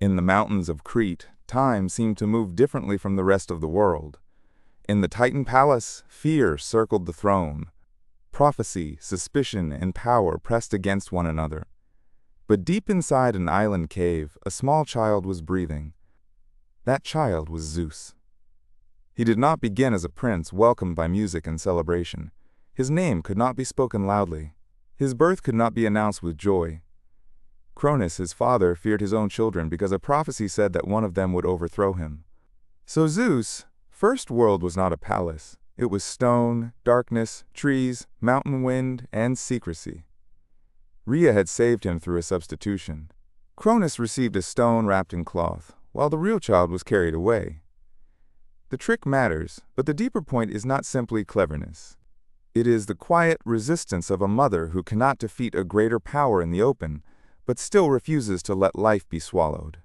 In the mountains of Crete, time seemed to move differently from the rest of the world. In the Titan palace, fear circled the throne. Prophecy, suspicion, and power pressed against one another. But deep inside an island cave, a small child was breathing. That child was Zeus. He did not begin as a prince welcomed by music and celebration. His name could not be spoken loudly. His birth could not be announced with joy. Cronus, his father, feared his own children because a prophecy said that one of them would overthrow him. So Zeus' first world was not a palace. It was stone, darkness, trees, mountain wind, and secrecy. Rhea had saved him through a substitution. Cronus received a stone wrapped in cloth, while the real child was carried away. The trick matters, but the deeper point is not simply cleverness. It is the quiet resistance of a mother who cannot defeat a greater power in the open, but still refuses to let life be swallowed.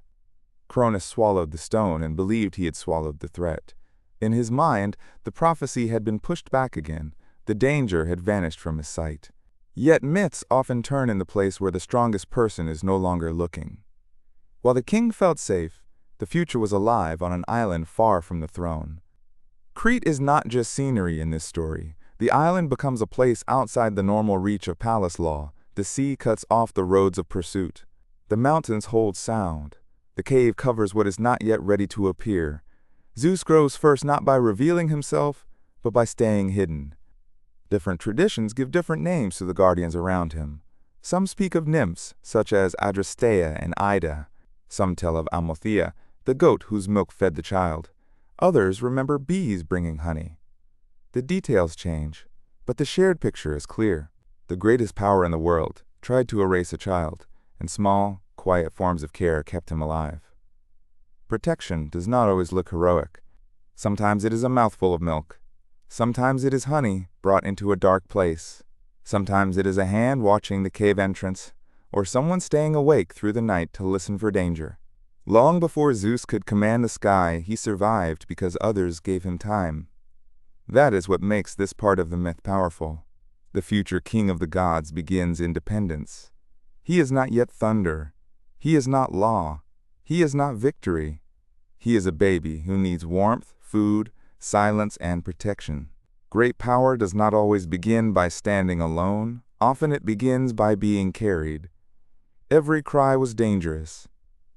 Cronus swallowed the stone and believed he had swallowed the threat. In his mind, the prophecy had been pushed back again. The danger had vanished from his sight. Yet myths often turn in the place where the strongest person is no longer looking. While the king felt safe, the future was alive on an island far from the throne. Crete is not just scenery in this story. The island becomes a place outside the normal reach of palace law. The sea cuts off the roads of pursuit. The mountains hold sound. The cave covers what is not yet ready to appear. Zeus grows first not by revealing himself, but by staying hidden. Different traditions give different names to the guardians around him. Some speak of nymphs, such as Adrastea and Ida. Some tell of Amalthea, the goat whose milk fed the child. Others remember bees bringing honey. The details change, but the shared picture is clear. The greatest power in the world tried to erase a child, and small, quiet forms of care kept him alive. Protection does not always look heroic. Sometimes it is a mouthful of milk. Sometimes it is honey brought into a dark place. Sometimes it is a hand watching the cave entrance, or someone staying awake through the night to listen for danger. Long before Zeus could command the sky, he survived because others gave him time. That is what makes this part of the myth powerful. The future king of the gods begins independence. He is not yet thunder. He is not law. He is not victory. He is a baby who needs warmth, food, silence, and protection. Great power does not always begin by standing alone. Often it begins by being carried. Every cry was dangerous.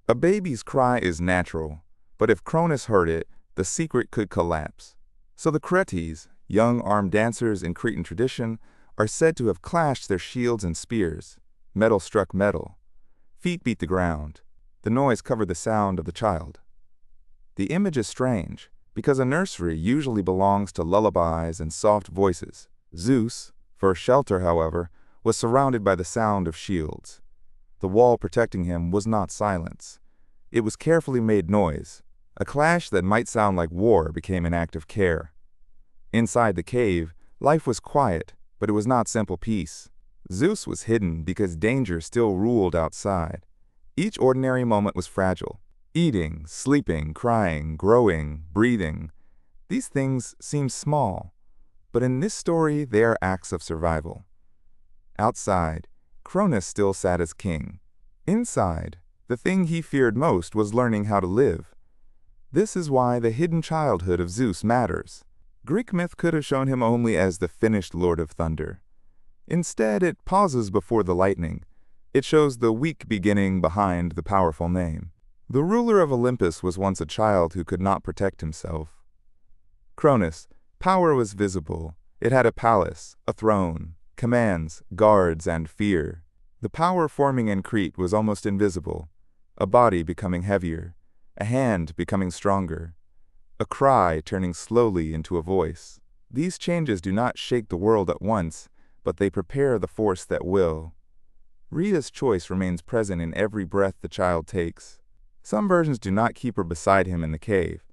A baby's cry is natural, but if Cronus heard it, the secret could collapse. So the Kouretes, young armed dancers in Cretan tradition, are said to have clashed their shields and spears. Metal struck metal. Feet beat the ground. The noise covered the sound of the child. The image is strange, because a nursery usually belongs to lullabies and soft voices. Zeus, for shelter, however, was surrounded by the sound of shields. The wall protecting him was not silence. It was carefully made noise. A clash that might sound like war became an act of care. Inside the cave, life was quiet, but it was not simple peace. Zeus was hidden because danger still ruled outside. Each ordinary moment was fragile. Eating, sleeping, crying, growing, breathing. These things seem small, but in this story they are acts of survival. Outside, Cronus still sat as king. Inside, the thing he feared most was learning how to live. This is why the hidden childhood of Zeus matters. Greek myth could have shown him only as the finished Lord of Thunder. Instead, it pauses before the lightning. It shows the weak beginning behind the powerful name. The ruler of Olympus was once a child who could not protect himself. Cronus, power was visible. It had a palace, a throne, commands, guards, and fear. The power forming in Crete was almost invisible. A body becoming heavier, a hand becoming stronger, a cry turning slowly into a voice. These changes do not shake the world at once, but they prepare the force that will. Rhea's choice remains present in every breath the child takes. Some versions do not keep her beside him in the cave,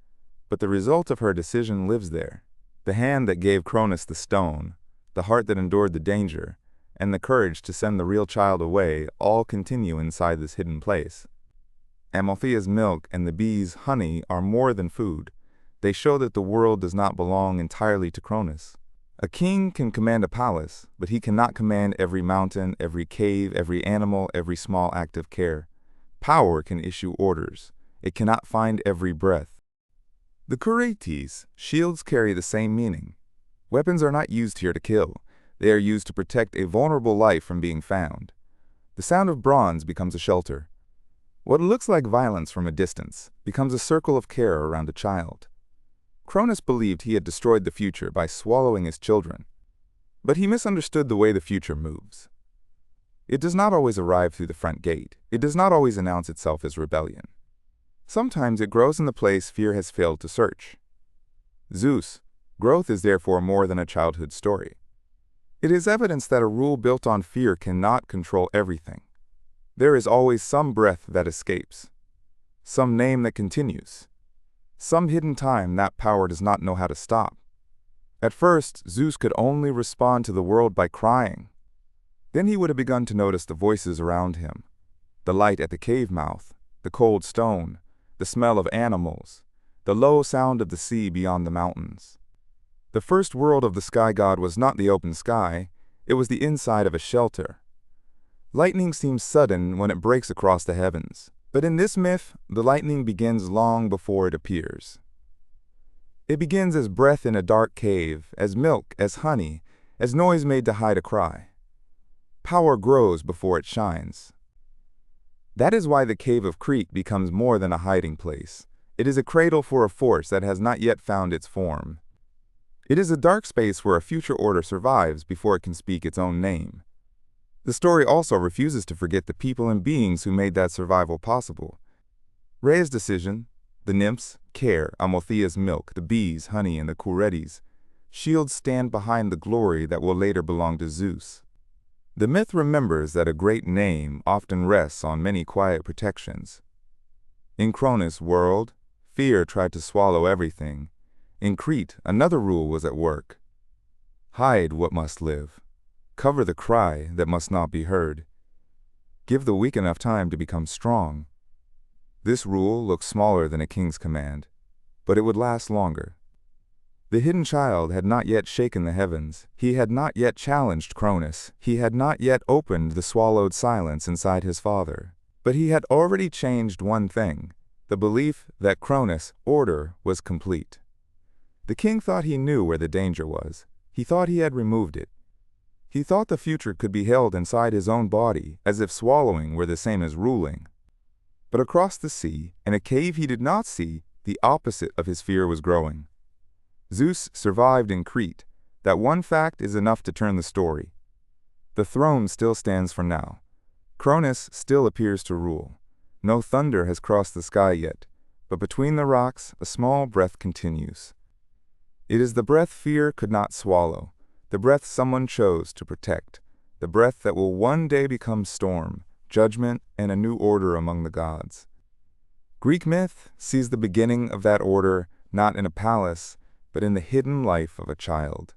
but the result of her decision lives there. The hand that gave Cronus the stone, the heart that endured the danger, and the courage to send the real child away all continue inside this hidden place. Amalthea's milk and the bees' honey are more than food. They show that the world does not belong entirely to Cronus. A king can command a palace, but he cannot command every mountain, every cave, every animal, every small act of care. Power can issue orders. It cannot find every breath. The Kouretes, shields carry the same meaning. Weapons are not used here to kill. They are used to protect a vulnerable life from being found. The sound of bronze becomes a shelter. What looks like violence from a distance becomes a circle of care around a child. Cronus believed he had destroyed the future by swallowing his children. But he misunderstood the way the future moves. It does not always arrive through the front gate. It does not always announce itself as rebellion. Sometimes it grows in the place fear has failed to search. Zeus, growth is therefore more than a childhood story. It is evidence that a rule built on fear cannot control everything. There is always some breath that escapes, some name that continues, some hidden time that power does not know how to stop. At first, Zeus could only respond to the world by crying. Then he would have begun to notice the voices around him, the light at the cave mouth, the cold stone, the smell of animals, the low sound of the sea beyond the mountains. The first world of the sky god was not the open sky, it was the inside of a shelter. Lightning seems sudden when it breaks across the heavens, but in this myth, the lightning begins long before it appears. It begins as breath in a dark cave, as milk, as honey, as noise made to hide a cry. Power grows before it shines. That is why the cave of Crete becomes more than a hiding place. It is a cradle for a force that has not yet found its form. It is a dark space where a future order survives before it can speak its own name. The story also refuses to forget the people and beings who made that survival possible. Rhea's decision, the nymphs, care, Amalthea's milk, the bees, honey, and the Kouretes. Shields stand behind the glory that will later belong to Zeus. The myth remembers that a great name often rests on many quiet protections. In Cronus' world, fear tried to swallow everything. In Crete, another rule was at work. Hide what must live. Cover the cry that must not be heard. Give the weak enough time to become strong. This rule looks smaller than a king's command, but it would last longer. The hidden child had not yet shaken the heavens. He had not yet challenged Cronus. He had not yet opened the swallowed silence inside his father. But he had already changed one thing, the belief that Cronus' order was complete. The king thought he knew where the danger was. He thought he had removed it. He thought the future could be held inside his own body, as if swallowing were the same as ruling. But across the sea, in a cave he did not see, the opposite of his fear was growing. Zeus survived in Crete. That one fact is enough to turn the story. The throne still stands for now. Cronus still appears to rule. No thunder has crossed the sky yet, but between the rocks a small breath continues. It is the breath fear could not swallow, the breath someone chose to protect, the breath that will one day become storm, judgment, and a new order among the gods. Greek myth sees the beginning of that order not in a palace, but in the hidden life of a child.